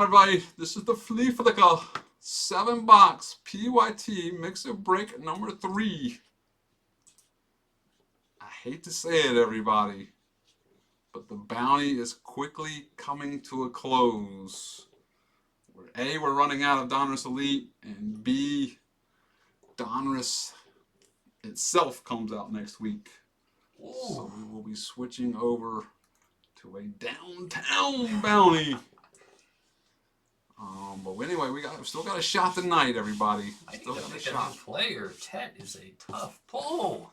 Everybody, this is the Fleaflicka 7-box PYT Mixer Break number 3. I hate to say it, everybody, but the bounty is quickly coming to a close. A, we're running out of Donruss Elite, and B, Donruss itself comes out next week. Ooh. So we will be switching over to a downtown bounty. But anyway, we've still got a shot tonight, everybody. Still got a shot. Player Tet is a tough pull.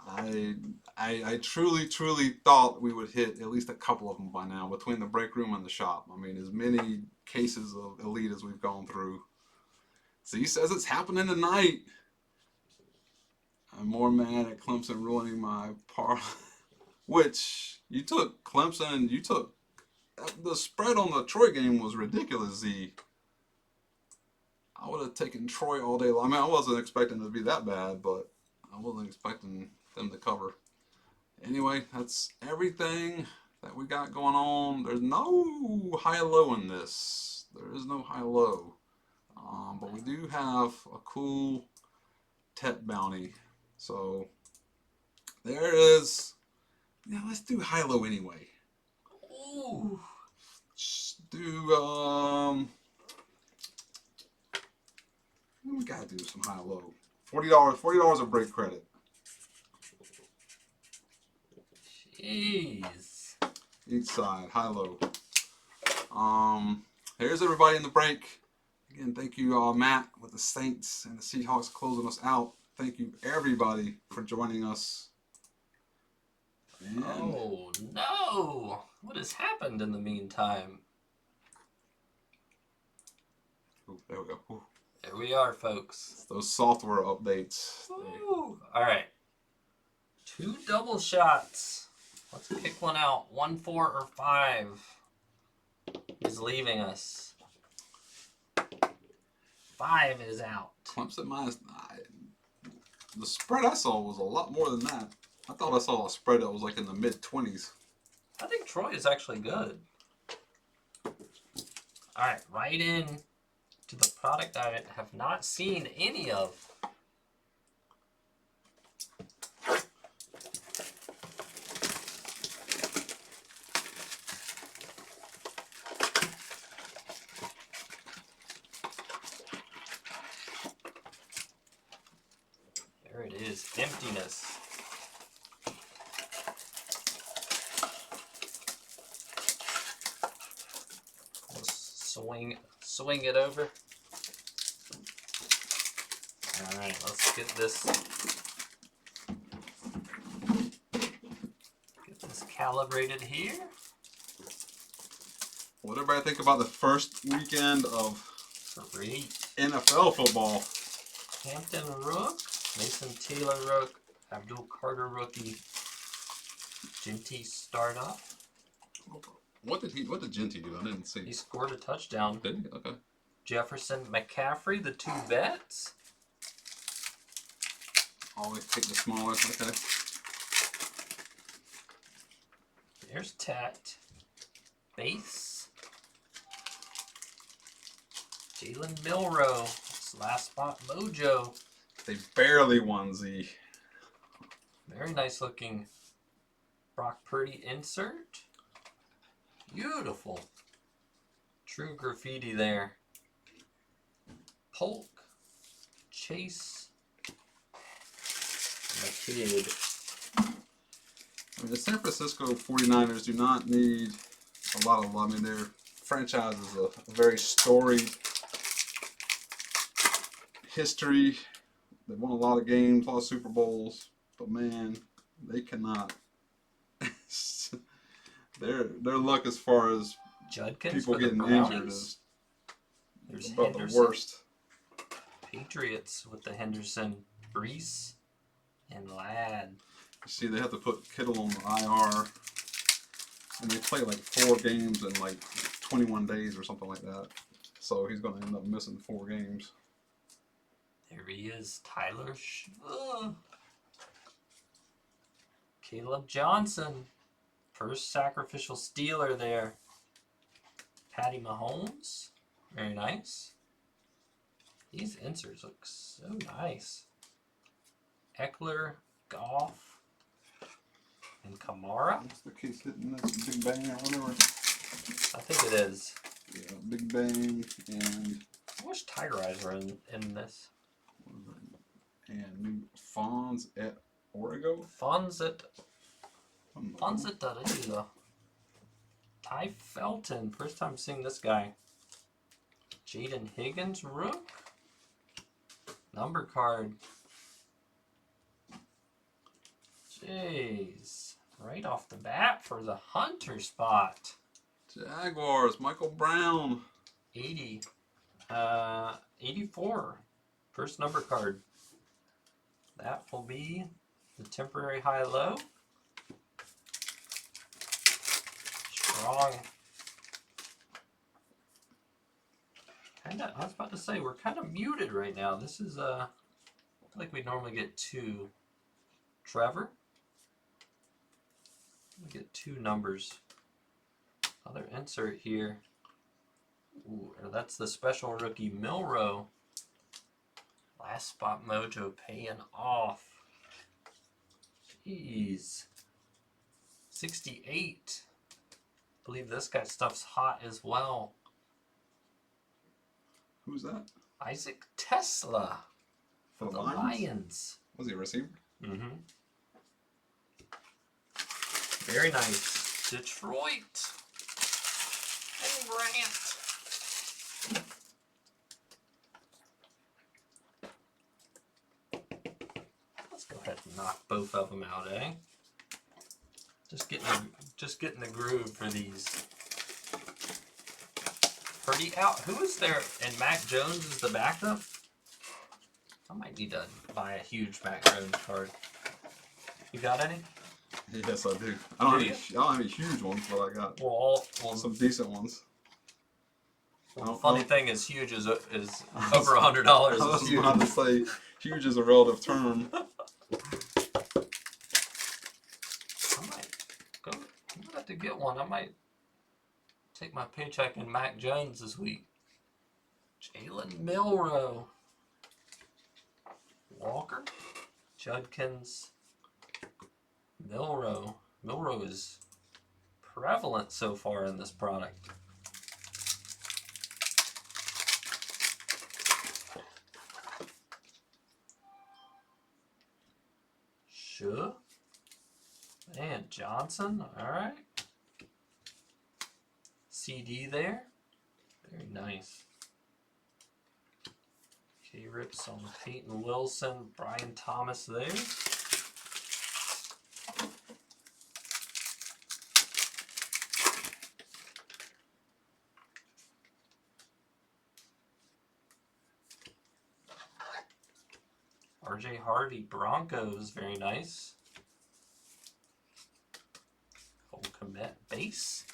I truly thought we would hit at least a couple of them by now between the break room and the shop. I mean, as many cases of Elite as we've gone through. Z says it's happening tonight. I'm more mad at Clemson ruining my parlay. Which you took Clemson. You took the spread on the Troy game was ridiculous. Z. I would have taken Troy all day long. I mean, I wasn't expecting it to be that bad, but I wasn't expecting them to cover. Anyway, that's everything that we got going on. There's no high-low in this. There is no high-low. But we do have a cool Tet bounty. So, there it is. Now, let's do high-low anyway. Ooh. Just do, we gotta do some high-low. $40 of break credit. Jeez. Each side, high-low. Here's everybody in the break. Again, thank you, Matt, with the Saints and the Seahawks closing us out. Thank you, everybody, for joining us. And oh, no! What has happened in the meantime? Ooh, there we go. Ooh. There we are, folks. It's those software updates. Ooh. All right. 2 double shots. Let's pick one out. 1, 4, or 5 is leaving us. 5 is out. Clemson minus 9. The spread I saw was a lot more than that. I thought I saw a spread that was like in the mid-20s. I think Troy is actually good. All right, right in to the product I have not seen any of. There it is, emptiness. Swing it over. All right, let's get this calibrated here. What did everybody think about the first weekend of Great NFL football? Hampton Rook, Mason Taylor Rook, Abdul Carter rookie, Genty startup. What did Genty do? I didn't see. He scored a touchdown. Did he? Okay. Jefferson McCaffrey, the 2 vets. Always pick the smallest. Okay. There's Tet. Base. Jalen Milrow. Last spot mojo. They barely won, Z. Very nice looking Brock Purdy insert. Beautiful. True graffiti there. Polk. Chase. And the kid. I mean, the San Francisco 49ers do not need a lot of love. I mean, their franchise is a very storied history. They won a lot of games, a lot of Super Bowls, but man, they cannot. Their luck as far as Judkins people getting injured is about Henderson. The worst. Patriots with the Henderson, Brees, and Ladd. You see, they have to put Kittle on the IR, and they play like 4 games in like 21 days or something like that. So he's going to end up missing 4 games. There he is, Tyler Caleb Johnson. First sacrificial Steeler there. Patty Mahomes. Very nice. These inserts look so nice. Eckler, Goff, and Kamara. What's the case hitting this? Big Bang or whatever? I think it is. Yeah, Big Bang and... I wish Tiger Eyes were in this. And new Fonz at Origo. Fonzit Darida. Ty Felton. First time seeing this guy. Jaden Higgins, Rook. Number card. Jeez. Right off the bat for the Hunter spot. Jaguars, Michael Brown. 80. 84. First number card. That will be the temporary high-low. Strong. I was about to say, we're kind of muted right now. This is, I feel like we normally get 2. Trevor. We get 2 numbers. Other insert here. Ooh, that's the special rookie Milrow. Last spot mojo paying off. Jeez. 68. I believe this guy's stuff's hot as well. Who's that? Isaac Tesla. For the Lions. Was he a receiver? Mm-hmm. Very nice. Detroit. And Grant. Let's go ahead and knock both of them out, eh? Just getting the groove for these. Purdy out. Who is there? And Mac Jones is the backup? I might need to buy a huge Mac Jones card. You got any? Yes, I do. I don't have any huge ones, but I got some decent ones. Well, the funny thing is, huge is over $100. I was about to say, huge is a relative term. I'm gonna have to get one. I might take my paycheck in Mac Jones this week. Jalen Milrow. Walker. Judkins. Milrow. Milrow is prevalent so far in this product. Sure. And Johnson. All right. CD there. Very nice. K-Rips on Peyton Wilson. Brian Thomas there. RJ Harvey, Broncos, very nice. Cole Kmet, base.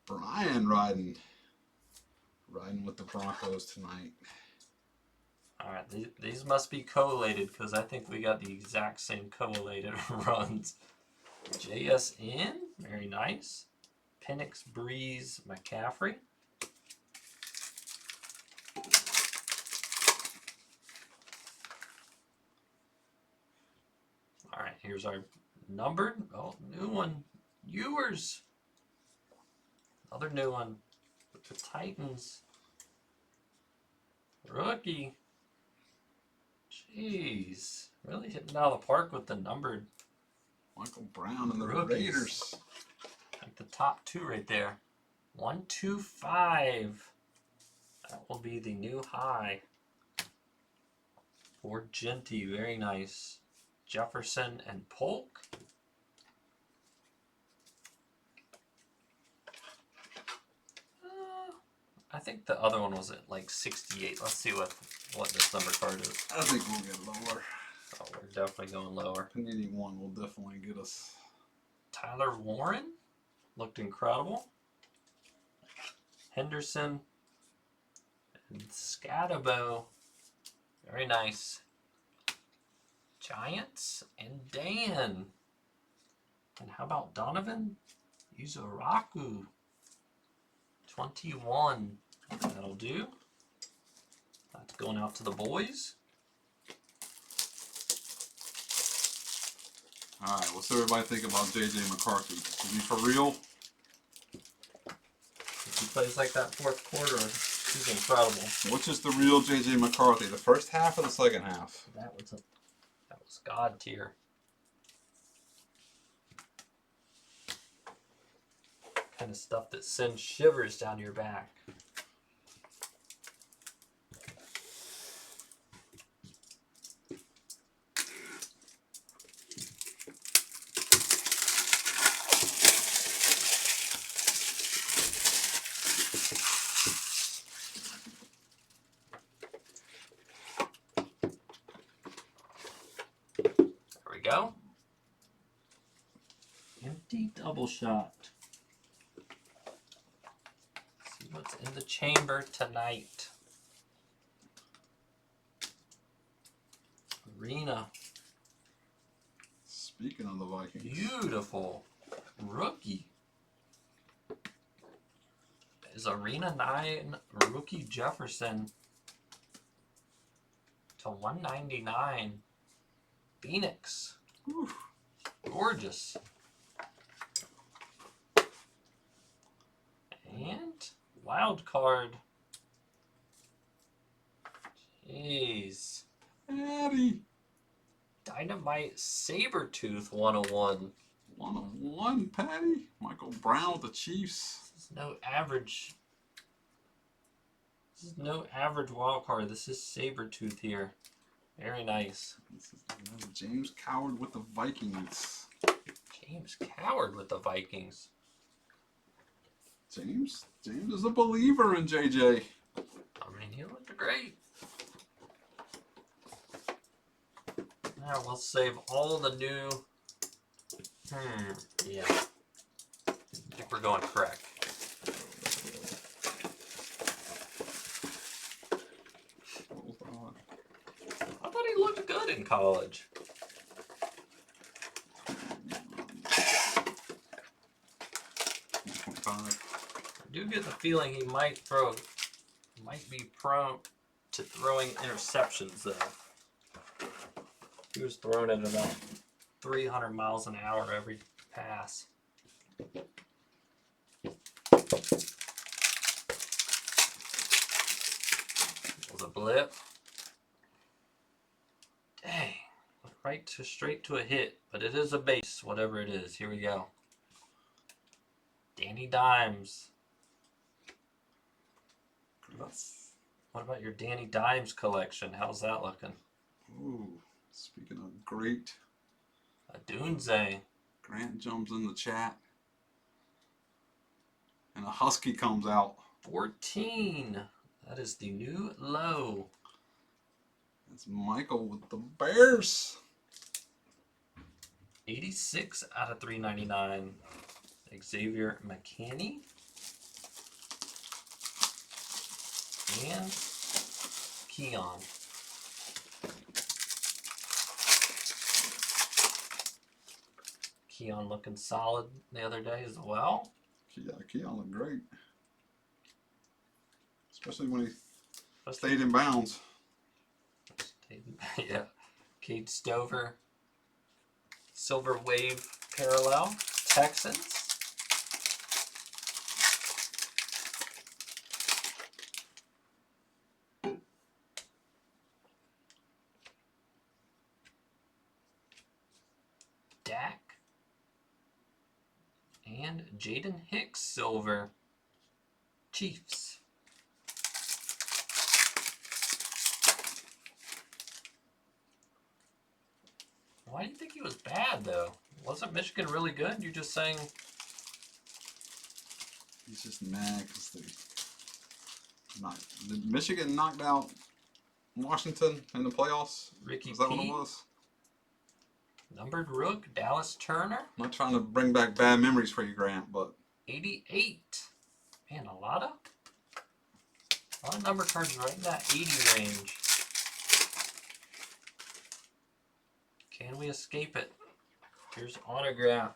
Brian riding with the Broncos tonight. All right, these must be collated because I think we got the exact same collated runs. JSN, very nice. Penix, Breeze, McCaffrey. All right, here's our numbered. Oh, new one. Ewers. Another new one with the Titans. Rookie. Jeez. Really hitting out of the park with the numbered. Michael Brown and the Rookies. Raiders. Like the top 2 right there. 125. That will be the new high. For Genty. Very nice. Jefferson and Polk. I think the other one was at like 68. Let's see what this number card is. I think we'll get lower. Oh, we're definitely going lower. Panini 1 will definitely get us. Tyler Warren looked incredible. Henderson and Scatabo. Very nice. Giants and Dan. And how about Donovan Uzuraku? 21. That'll do. That's going out to the boys. All right, what's everybody think about J.J. McCarthy? Is he for real? If he plays like that fourth quarter, he's incredible. Which is the real J.J. McCarthy, the first half or the second half? That was God tier. Kind of stuff that sends shivers down your back. Go. Empty double shot. See what's in the chamber tonight. Arena. Speaking of the Vikings. Beautiful. Rookie. Is Arena 9 rookie Jefferson to 199. Phoenix. Oof. Gorgeous. And wild card. Jeez. Patty. Dynamite Sabretooth 101. 101, Patty. Michael Brown with the Chiefs. This is no average. This is no average wild card. This is Sabretooth here. Very nice. This is James Coward with the Vikings. James Coward with the Vikings. James is a believer in JJ. I mean, he looked great. Now we'll save all the new. Yeah. I think we're going correct. I thought he looked good in college. I do get the feeling he might be prone to throwing interceptions though. He was throwing at about 300 miles an hour every pass. It was a blip. Dang. Straight to a hit, but it is a base, whatever it is. Here we go. Danny Dimes. What about your Danny Dimes collection? How's that looking? Ooh, speaking of great. A Dunze. Grant jumps in the chat. And a Husky comes out. 14. That is the new low. It's Michael with the Bears. 86 out of 399. Xavier McKinney. And Keon. Keon looking solid the other day as well. Yeah, Keon looked great. Especially when he stayed in bounds. Yeah. Cade Stover. Silver Wave parallel. Texans. Dak. And Jaden Hicks silver. Chiefs. Why do you think he was bad, though? Wasn't Michigan really good? You're just saying... He's just mad because Michigan knocked out Washington in the playoffs. Ricky Is that P. what it was? Numbered Rook, Dallas Turner. I'm not trying to bring back bad memories for you, Grant, but... 88. Man, a lot of number cards right in that 80 range. Can we escape it? Here's autograph.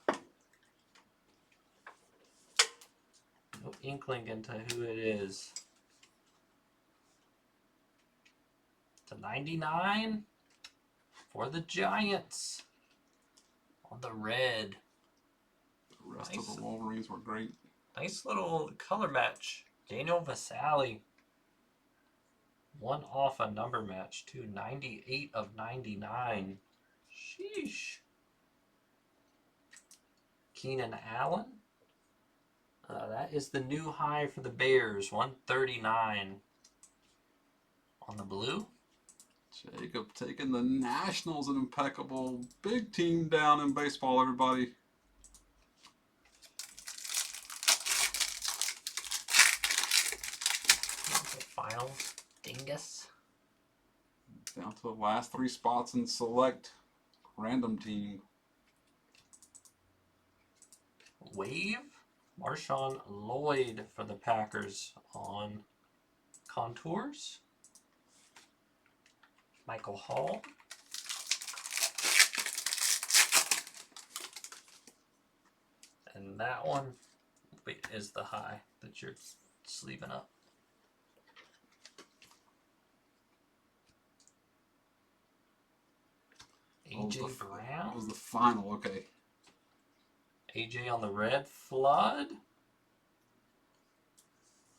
No inkling into who it is. To 99 for the Giants on the red. The rest of the Wolverines were great. Nice little color match. Daniel Vasali. 1 off a number match to 98 of 99. Sheesh. Keenan Allen. That is the new high for the Bears. 139 on the blue. Jacob taking the Nationals, an impeccable big team down in baseball, everybody. The final dingus. Down to the last 3 spots in select random team. Wave. Marshawn Lloyd for the Packers on contours. Michael Hall. And that one is the high that you're sleeving up. AJ Brown. That was the final, okay. AJ on the red. Flood.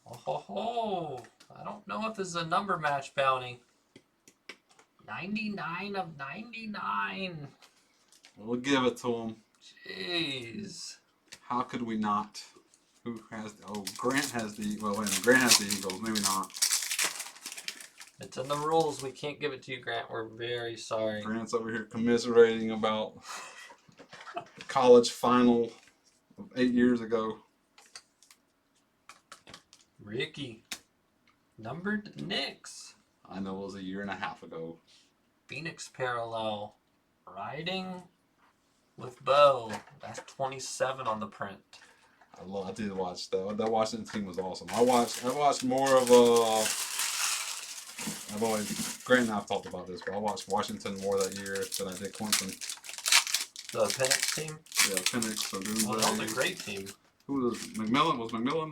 Oh ho ho. I don't know if this is a number match bounty. 99 of 99. We'll give it to him. Jeez. How could we not? Who has the... Oh, Grant has the... Well, wait a minute. Grant has the Eagles. Maybe not. It's in the rules. We can't give it to you, Grant. We're very sorry. Grant's over here commiserating about the college final of 8 years ago. Ricky. Numbered Knicks. I know it was a year and a half ago. Phoenix parallel. Riding with Bo. That's 27 on the print. I did watch that. That Washington team was awesome. I watched more of Grant and I've talked about this, but I watched Washington more that year than I did Clemson. The Penix team? Yeah, Penix. So well, that was a great team. Who was McMillan? Was McMillan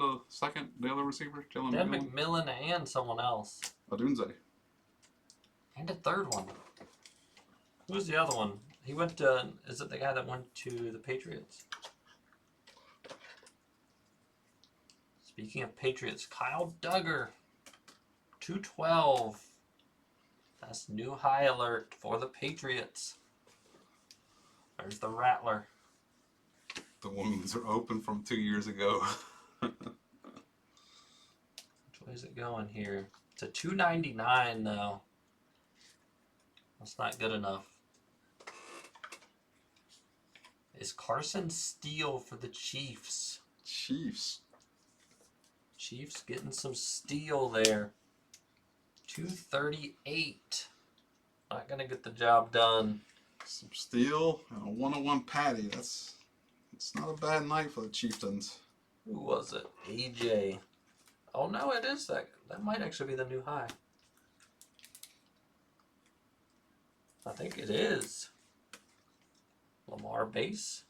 the other receiver? Jalen They had McMillan? McMillan and someone else. Odunze. And a third one. Who was the other one? He went to... Is it the guy that went to the Patriots? Speaking of Patriots, Kyle Duggar. 212. That's new high alert for the Patriots. There's the Rattler. The wounds are open from 2 years ago. Which way is it going here? It's a 299 though. That's not good enough. Is Carson Steele for the Chiefs? Chiefs. Chiefs getting some steel there. 238. Not going to get the job done. Some steel and a 101 patty. It's not a bad night for the Chieftains. Who was it? AJ. Oh no, it is that. That might actually be the new high. I think it is. Lamar base.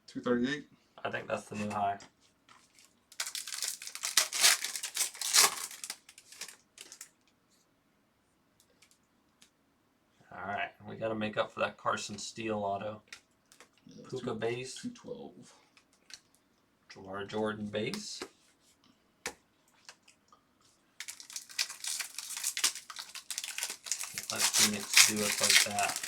238. I think that's the new high. All right, we got to make up for that Carson Steele auto. Yeah, Puka base. 212. Jawar Jordan base. Let Phoenix do it like that.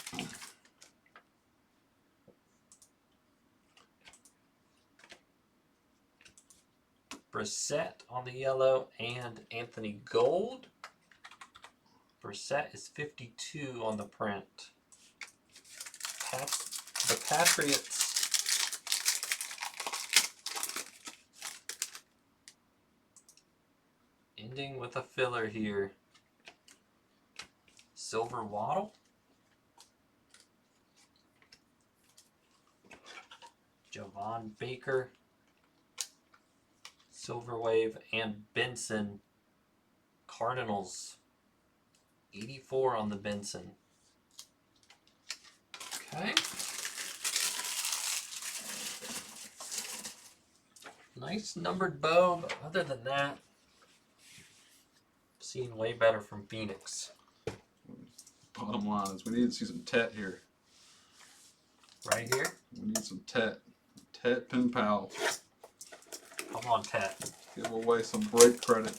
Brissett on the yellow and Anthony Gold. Brissett is 52 on the print. The Patriots ending with a filler here. Silver Waddle. Javon Baker. Silver Wave and Benson. Cardinals. 84 on the Benson. Okay. Nice numbered bow, but other than that, seen way better from Phoenix. Bottom line is we need to see some Tet here. Right here? We need some Tet. Tet pen pal. Come on, Tet. Give away some break credit.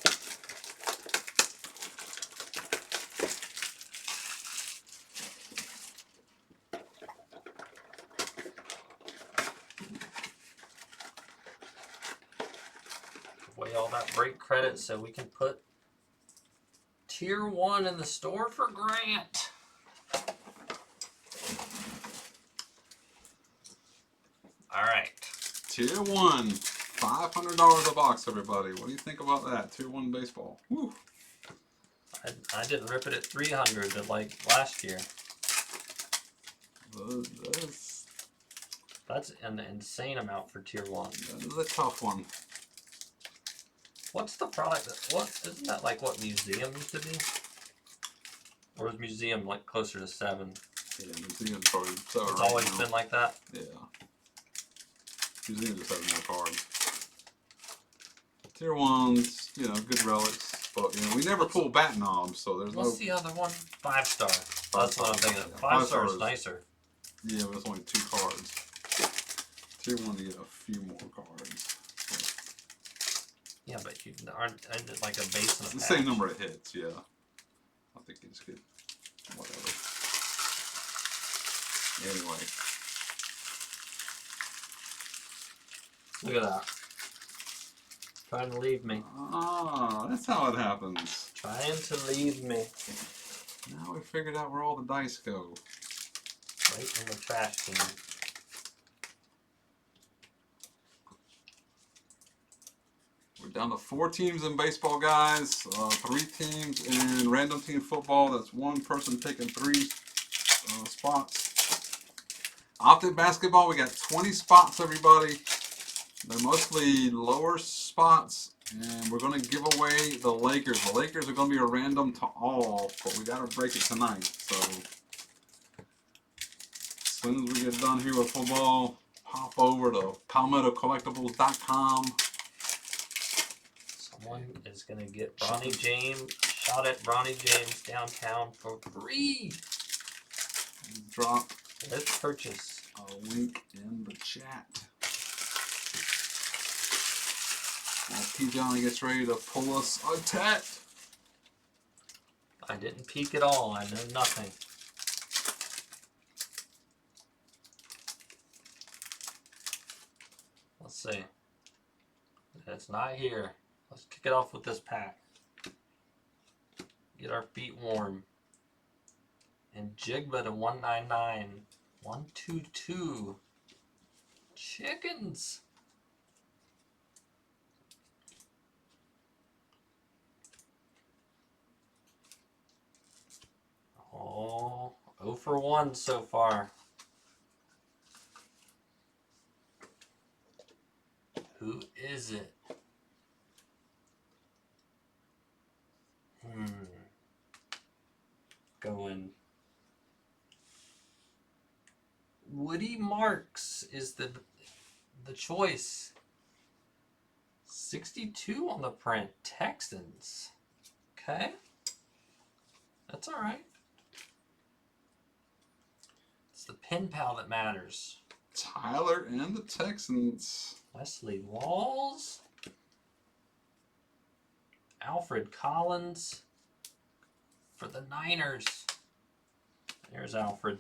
Give away all that break credit so we can put Tier 1 in the store for Grant. All right. Tier 1. $500 a box, everybody. What do you think about that? Tier 1 baseball. Woo. I didn't rip it at 300 like last year. That's an insane amount for Tier 1. That is a tough one. What's the product? Isn't that like what Museum used to be? Or is Museum like closer to 7? Yeah, Museum's probably so. It's right always now. been like that? Yeah. Museum just has more cards. Tier 1's, you know, good relics. But, you know, we never pull bat knobs, so there's What's the other one? 5-star. That's what I'm thinking. Yeah, 5-star is is nicer. Yeah, but it's only 2 cards. Tier 1, you get a few more cards. Yeah, but you aren't like a base and a It's the patch. same number of hits, yeah. I think it's good. Whatever. Anyway. Look at that. Trying to leave me. Ah, that's how it happens. Trying to leave me. Now we figured out where all the dice go. Right in the trash can. We're down to 4 teams in baseball, guys. 3 teams in random team football. That's 1 person taking 3 spots. Optic basketball, we got 20 spots, everybody. They're mostly lower spots, and we're going to give away the Lakers. The Lakers are going to be a random to all, but we got to break it tonight. So as soon as we get done here with football, hop over to palmettocollectibles.com. Someone is going to get Bronny James, shot at Bronny James downtown for free. Drop Let's purchase. a link in the chat. While P. Johnny gets ready to pull us a Tet. I didn't peek at all. I know nothing. Let's see. It's not here. Let's kick it off with this pack. Get our feet warm. And Jigba to 199. 122. Chickens. Oh, 0 for 1 so far. Who is it? Going. Woody Marks is the choice. 62 on the print. Texans. Okay. That's all right. It's the pen pal that matters. Tyler and the Texans. Wesley Walls. Alfred Collins for the Niners. There's Alfred.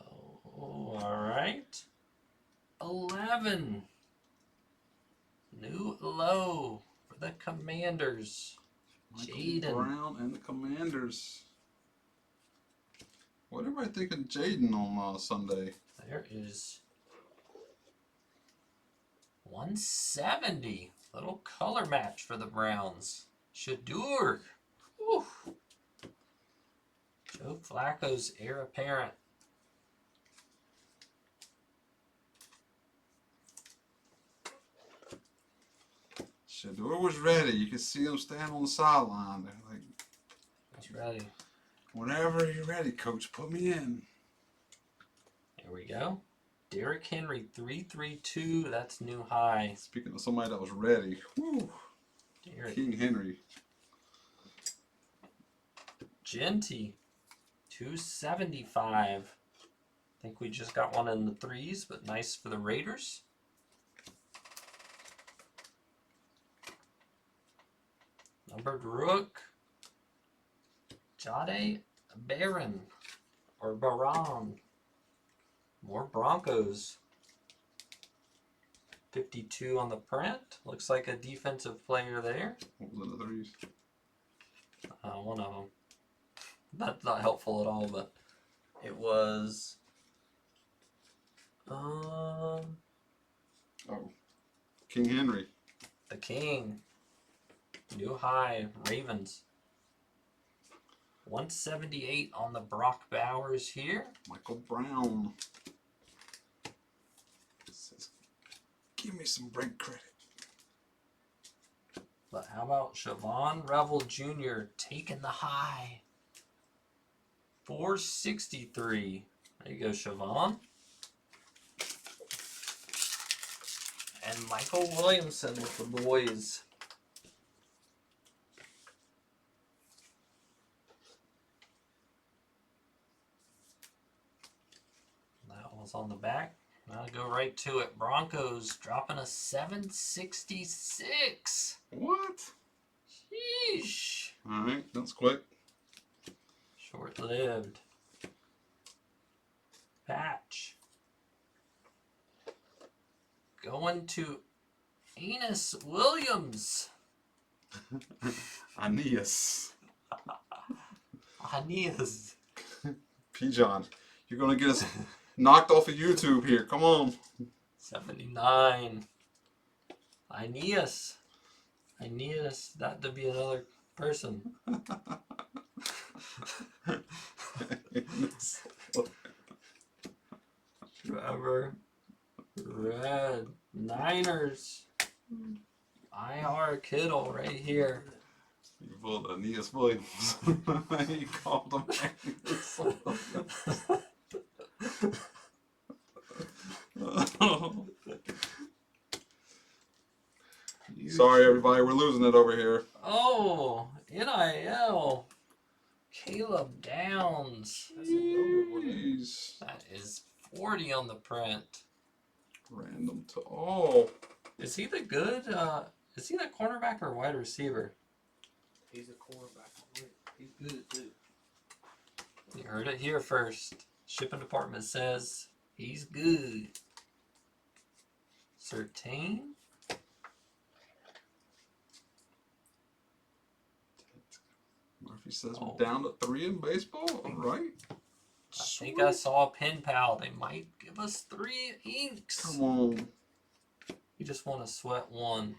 Oh, all right. 11. New low for the Commanders. Michael Jaden. Brown and the Commanders. What am I thinking Jaden on Sunday? There is 170. Little color match for the Browns. Shadur. Whew. Joe Flacco's heir apparent. Shadur was ready. You could see him stand on the sideline. They're like, He's ready. whenever you're ready, coach, put me in. Here we go. Derrick Henry, 332. That's new high. Speaking of somebody that was ready. Woo. Derrick. King Henry. Genty, 275. I think we just got one in the threes, but nice for the Raiders. Numbered Rook, Jade Barron, or Baron. More Broncos. 52 on the print. Looks like a defensive player there. What was in the threes? One of them. That's not helpful at all, but it was. Oh. King Henry. The King. New high. Ravens. 178 on the Brock Bowers here. Michael Brown. Says, give me some break credit. But how about Siobhan Revel Jr. taking the high? 463. There you go, Siobhan. And Michael Williamson with the boys. That was on the back. I'll go right to it. Broncos dropping a 766. What? Sheesh. Alright, that's quick. Short-lived. Patch. Going to Enos Williams. Aeneas. Aeneas. P. John. You're going to get us knocked off of YouTube here. Come on. 79. Aeneas. Aeneas. That to be another person. Trevor. Red. Niners. IR Kittle right here. You pulled Aeneas Williams. He called him Aeneas Sorry, everybody. We're losing it over here. Oh, NIL. Caleb Downs. Jeez. That is 40 on the print. Random to all. Is he the good, is he the cornerback or wide receiver? He's a quarterback. He's good too. You heard it here first. Shipping department says he's good. Certain. Murphy says we're down to 3 in baseball. All right. I think I saw a pen pal. They might give us 3 inks. Come on. You just want to sweat one.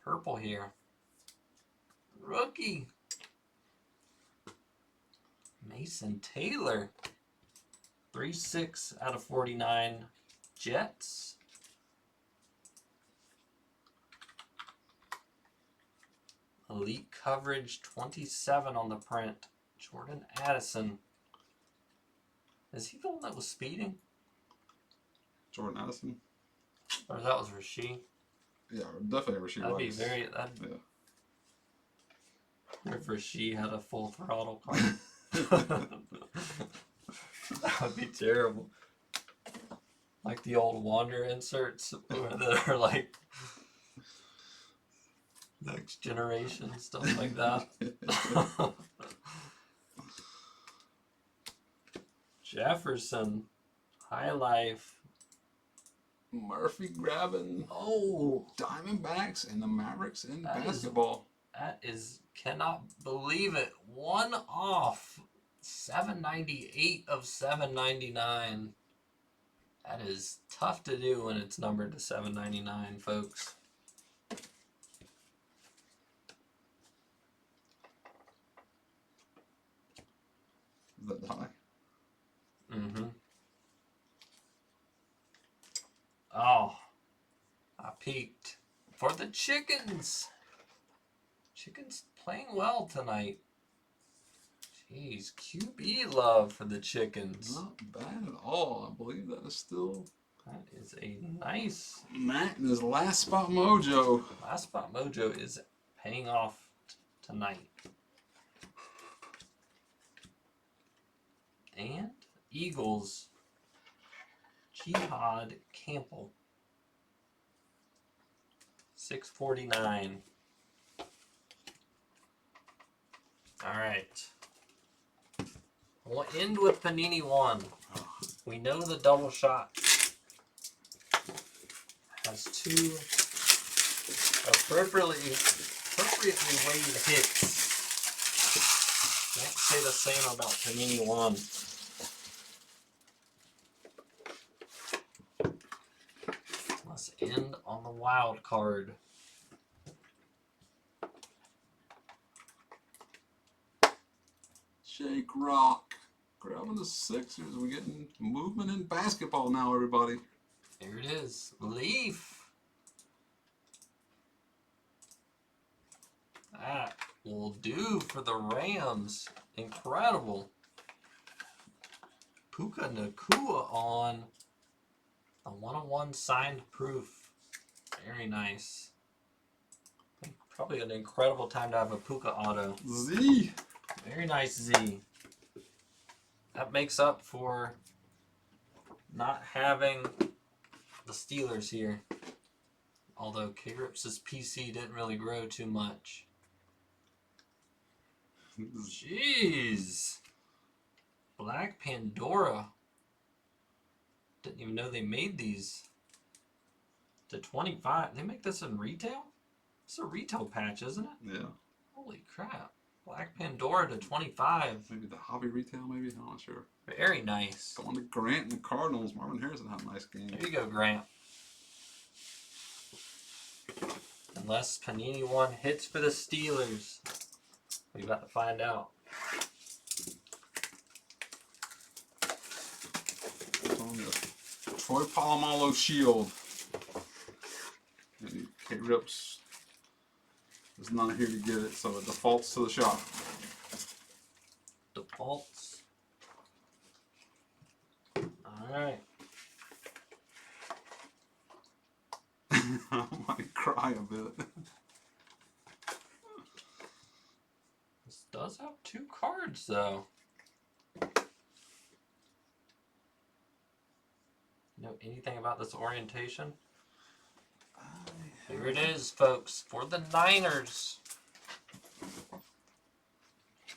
Purple here. Rookie. Mason Taylor. 3/6 out of 49. Jets. Elite coverage 27 on the print. Jordan Addison. Is he the one that was speeding? Jordan Addison. Or that was Rasheed? Yeah, definitely Rasheed That'd be Rice. very. Yeah. If Rasheed had a full throttle car. That would be terrible. Like the old Wander inserts that are like next generation, stuff like that. Jefferson, High Life. Murphy grabbing Oh, Diamondbacks and the Mavericks in That is- basketball. that is, cannot believe it. One off. 798 of 799. That is tough to do when it's numbered to 799, folks. Is that the high? Mm-hmm. Oh, I peeked for the chickens. Chickens playing well tonight. Jeez, QB love for the Chickens. Not bad at all. I believe that is still That is a nice. Matt and his last spot mojo. Last spot mojo is paying off tonight. And Eagles, Jihad Campbell. 649. Alright. We'll end with Panini 1. We know the double shot has 2 appropriately weighted hits. Can't say the same about Panini 1. Let's end on the wild card. Shake Rock. Grabbing the Sixers. We're getting movement in basketball now, everybody. There it is. Leaf. That will do for the Rams. Incredible. Puka Nakua on a 101 signed proof. Very nice. Probably an incredible time to have a Puka auto. Z. Very nice Z. That makes up for not having the Steelers here. Although K-Rips' PC didn't really grow too much. Jeez. Black Pandora. Didn't even know they made these. To 25. They make this in retail? It's a retail patch, isn't it? Yeah. Holy crap. Black Pandora to 25. Maybe the hobby retail, maybe? I'm not sure. Very nice. Going to Grant and the Cardinals. Marvin Harrison had a nice game. There you go, Grant. Unless Panini 1 hits for the Steelers. We're about to find out. It's on the Troy Polamalu shield. And K-Rips is not here to get it, so it defaults to the shop. Defaults. Alright. I might cry a bit. This does have 2 cards, though. Know anything about this orientation? Here it is, folks, for the Niners.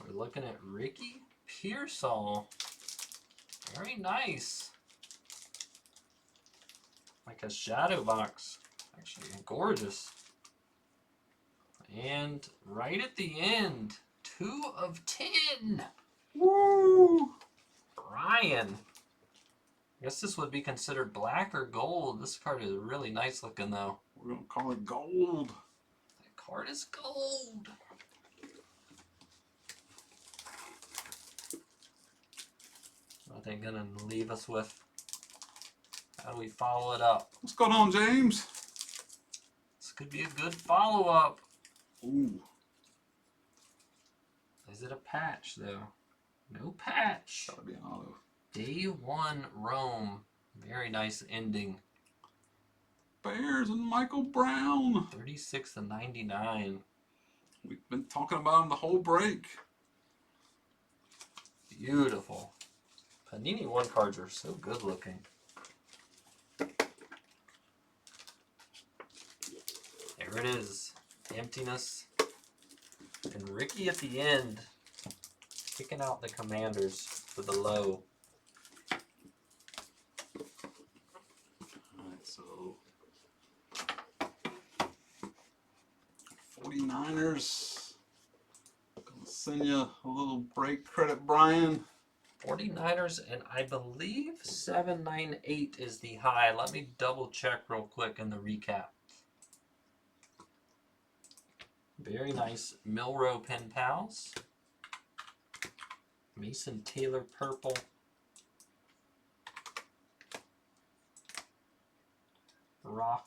We're looking at Ricky Pearsall. Very nice. Like a shadow box. Actually, gorgeous. And right at the end, 2 of 10. Woo! Brian. I guess this would be considered black or gold. This card is really nice looking, though. We're going to call it gold. That card is gold. What are they going to leave us with? How do we follow it up? What's going on, James? This could be a good follow-up. Ooh. Is it a patch, though? No patch. Gotta be an auto. Day 1 Rome. Very nice ending. Bears and Michael Brown. 36 to 99. We've been talking about him the whole break. Beautiful. Panini 1 cards are so good looking. There it is. Emptiness. And Ricky at the end, kicking out the Commanders for the low. Alright, so 49ers. Gonna send you a little break credit, Brian. 49ers, and I believe 798 is the high. Let me double check real quick in the recap. Very nice Milrow Pen Pals. Mason Taylor Purple. Rock.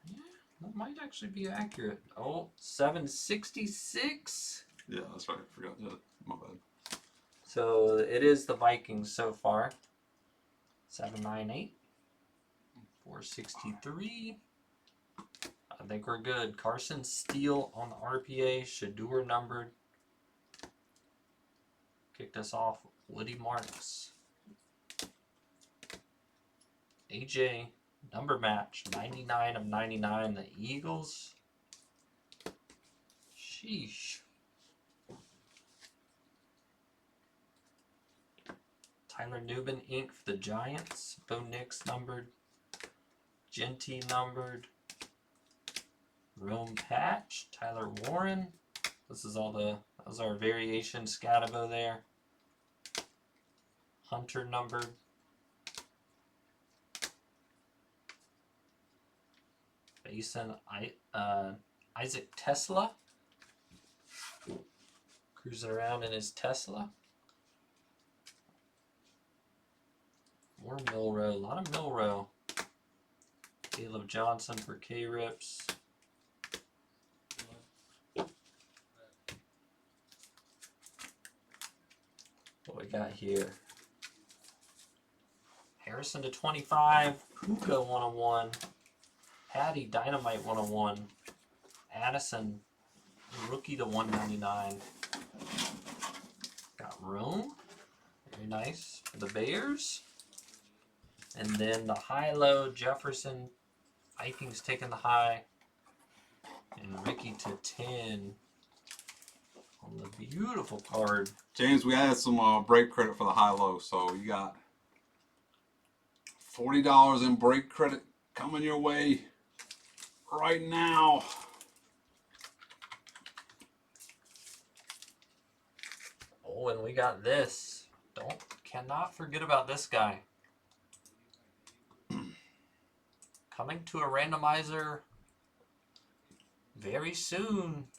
Yeah, that might actually be accurate. Oh, 766. Yeah, that's right. I forgot that. My bad. So it is the Vikings so far. 798. 463. I think we're good. Carson Steele on the RPA. Shadur numbered. Kicked us off. Woody Marks. AJ number match. 99 of 99. The Eagles. Sheesh. Tyler Newman ink for the Giants. Bo Nix numbered. Genty numbered. Rome patch. Tyler Warren. This is all the, that was our variation Scatabo there. Hunter numbered. Basin Isaac Tesla. Cruising around in his Tesla. More Milrow. A lot of Milrow. Caleb Johnson for K-Rips. What we got here? Harrison to 25. Puka 101. Patty Dynamite 101. Addison rookie to 199. Got Rome. Very nice for the Bears. And then the high-low Jefferson. Vikings taking the high. And Ricky to 10 on the beautiful card. James, we added some break credit for the high-low, so you got $40 in break credit coming your way right now. Oh, and we got this. Cannot forget about this guy. Coming to a randomizer very soon.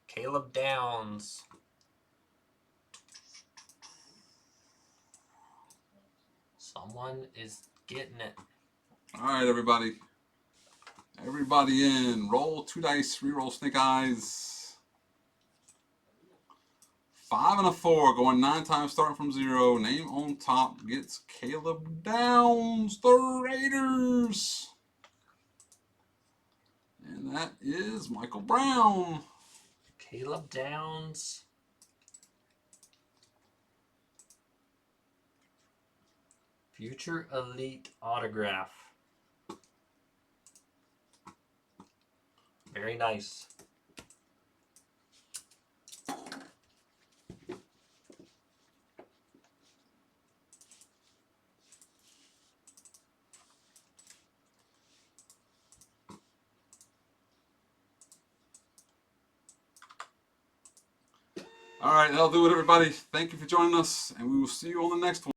Caleb Downs. Someone is getting it. All right, everybody. Everybody in. Roll 2 dice, reroll snake eyes. 5 and a 4, going 9 times, starting from 0. Name on top gets Caleb Downs, the Raiders. And that is Michael Brown. Caleb Downs. Future Elite autograph. Very nice. All right, that'll do it, everybody. Thank you for joining us, and we will see you on the next one.